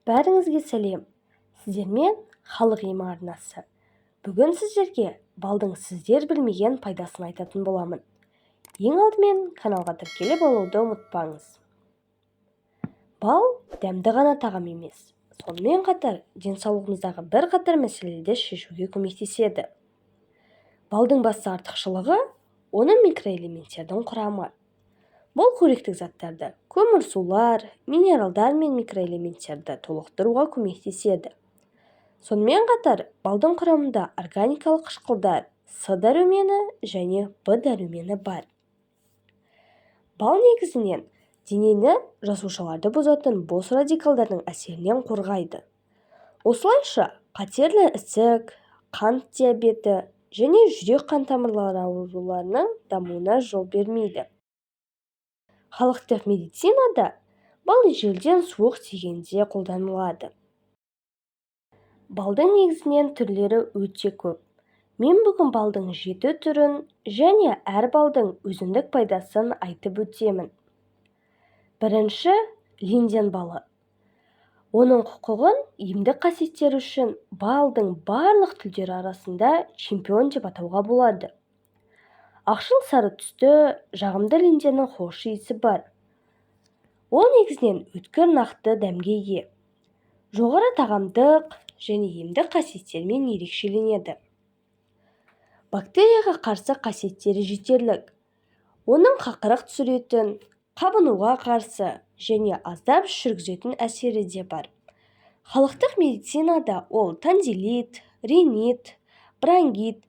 Бәріңізге сәлем. Сіздермен халық емі арнасы. Бүгін сіздерге балдың сіздер білмеген пайдасын айтатын боламын. Ең алдымен каналға тіркеліп алуды ұмытпаңыз. Бал дәмді ғана тағам емес. Сонымен қатар денсаулығымыздағы бірқатар мәселелерді шешуге көмектеседі. Балдың басты артықшылығы оның микроэлементтердің құрамы. Бұл қоректік заттарды, көмірсулар, минералдар мен микроэлементтерді толықтыруға көмектеседі. Сонымен қатар балдың құрамында органикалық қышқылдар С дәрумені және В дәрумені бар. Бал негізінен денені жасушаларды бұзатын бос радикалдардың әсерінен қорғайды. Осылайша қатерлі ісік, қант диабеті және жүрек-қан тамырлары ауруларының дамуына жол бермейді. Халықтық медицинада бал ежелден суық тигенде қолданылады. Балдың негізінен түрлері өте көп. Мен бүгін балдың 7 түрін және әр балдың өзіндік пайдасын айтып өтемін. Бірінші, линден балы. Оның құқығын емдік қасиеттері үшін балдың барлық түрлері арасында чемпион деп атауға болады. Ақшыл сары түсті жағымды линденнің хош иісі бар. Ол негізінен өткір нақты дәмге ие. Жоғары тағамдық және емдік қасиеттермен ерекшеленеді. Бактерияға қарсы қасиеттері жетерлік. Оның қақырық түсіретін, қабынуға қарсы және аздап жүргізетін әсері де бар. Халықтық медицинада ол танзилит, ринит, бронхит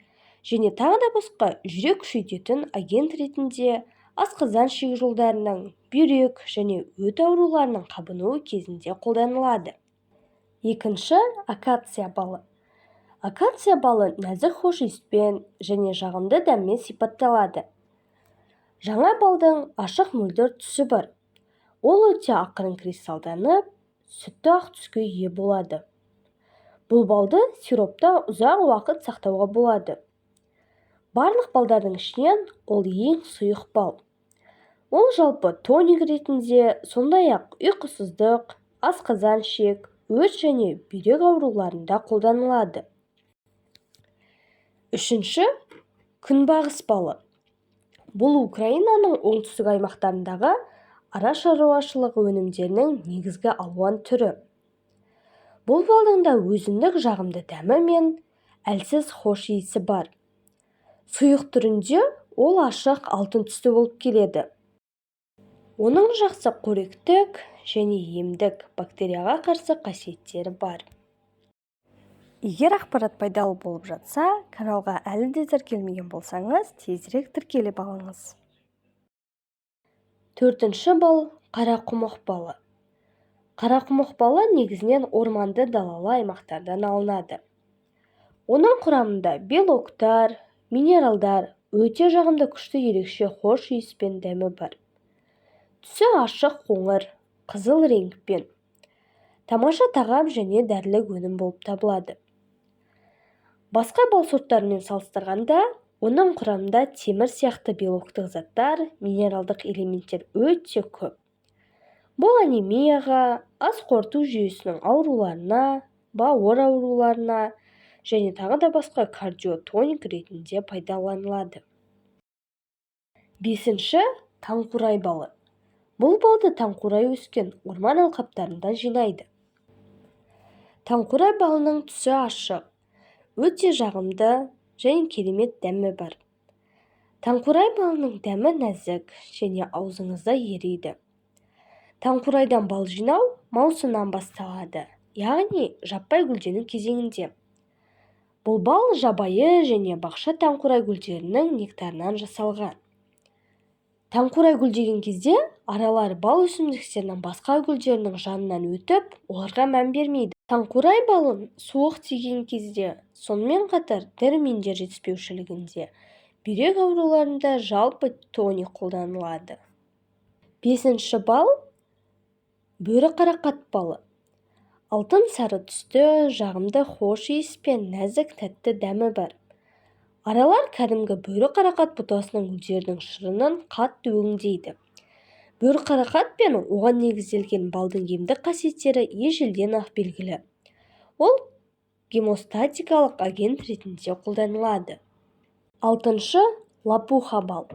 және тағы да басқа жүрек күшейтетін агент ретінде асқазан ішек жолдарының, бүйрек және өт ауруларының қабынуы кезінде қолданылады. Екінші, акация балы. Акация балы нәзік хош иіспен және жағымды дәммен сипатталады. Жаңа балдың ашық мөлдір түсі бар. Ол өте ақырын кристалданып, сүтті ақ түске ие болады. Бұл балды сиропта ұзақ уақыт сақтауға болады. Барлық балдардың ішінен ол ең сұйық бал. Ол жалпы тоник ретінде, сондай-ақ ұйқысыздық, асқазан ішек, өт және бүйрек ауруларында қолданылады. Үшінші, күнбағыс балы. Бұл Украинаның оңтүстік аймақтарындағы ара шаруашылығы өнімдерінің негізгі алуан түрі. Бұл балдың да өзіндік жағымды дәмі мен әлсіз хош иісі бар. Сұйық түрінде ол ашық алтын түсті болып келеді. Оның жақсы қоректік және емдік бактерияға қарсы қасиеттері бар. Егер ақпарат пайдалы болып жатса, каналға әлі де тіркелмеген болсаңыз, тезірек тіркеліп алыңыз. Төртінші бал қарақұмық балы. Қарақұмық балы негізінен орманды далалы аймақтардан алынады. Оның құрамында белоктар, минералдар, өте жағымды күшті ерекше хош иіспен дәмі бар. Түсі ашық қоңыр, қызыл реңкпен. Тамаша тағам және дәрілік өнім болып табылады. Басқа бал сорттарымен салыстырғанда, оның құрамында темір сияқты белоктық заттар, минералдық элементтер өте көп. Бұл анемияға, ас қорыту жүйесінің ауруларына, бауыр ауруларына және тағы да басқа кардиотоник ретінде пайдаланылады. Бесінші, таңқурай балы. Бұл балды таңқурай өскен орман алқаптарында жинайды. Таңқурай балының түсі ашық, өте жағымды және керемет дәмі бар. Таңқурай балының дәмі нәзік және аузыңызда ериді. Таңқурайдан бал жинау маусымнан басталады, яғни жаппай гүлдену кезеңінде. Бұл бал жабайы және бақша таңқурай гүлдерінің нектарынан жасалған. Таңқурай гүлдеген кезде аралар бал өсімдіктерінің басқа гүлдерінің жанынан өтіп, оларға мән бермейді. Таңқурай балын суық тиген кезде, сонымен қатар дәрумендер жетіспеушілігінде, бүйрек ауруларында жалпы тоник қолданылады. Бесінші бал бөрі қарақат балы. Алтын сары түсті, жағымды хош иіспен нәзік тәтті дәмі бар. Аралар кәдімгі бөрі қарақат бұтасының гүлдерінің шырынын қатты өңдейді. бөріқарақат пен оған негізделген балдың емдік қасиеттері ежелден ақ белгілі. Ол гемостатикалық агент ретінде қолданылады. 6. Лопуха бал.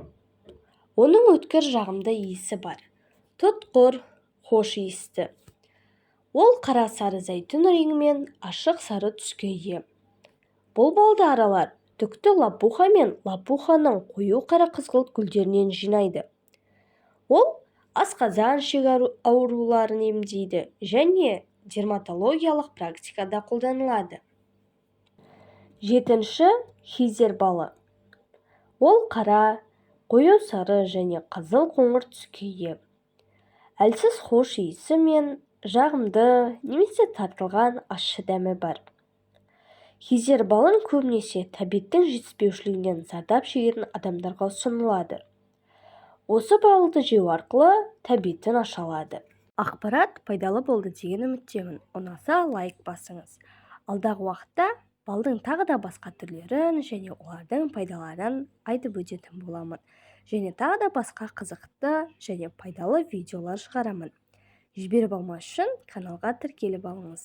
Оның өткір жағымды иісі бар. Тұтқыр, хош иісті. Ол қара сары зәйтүн реңімен ашық сары түске ие. Бұл балды аралар түкті лопуха мен лопуханың қою қара қызғылт гүлдерінен жинайды. Ол асқазан ішек ауруларын емдейді және дерматологиялық практикада қолданылады. 7. Хизер балы. Ол қара, қою сары және қызыл қоңыр түске ие. Әлсіз хош иісі мен жағымды немесе тартылған ащы дәмі бар. Хизер балын көбінесе тәбеттің жетіспеушілігінен зардап шегетін адамдарға ұсынылады. Осы балды жеу арқылы тәбетін аша алады. Ақпарат пайдалы болды деген үміттемін. Ұнаса лайк басыңыз. Алдағы уақытта балдың тағы да басқа түрлерін және олардың пайдаларын айтып өтетін боламын. Және тағы да басқа қызықты және пайдалы видеолар шығарамын. Жіберіп алмас үшін каналға тіркеліп алыңыз.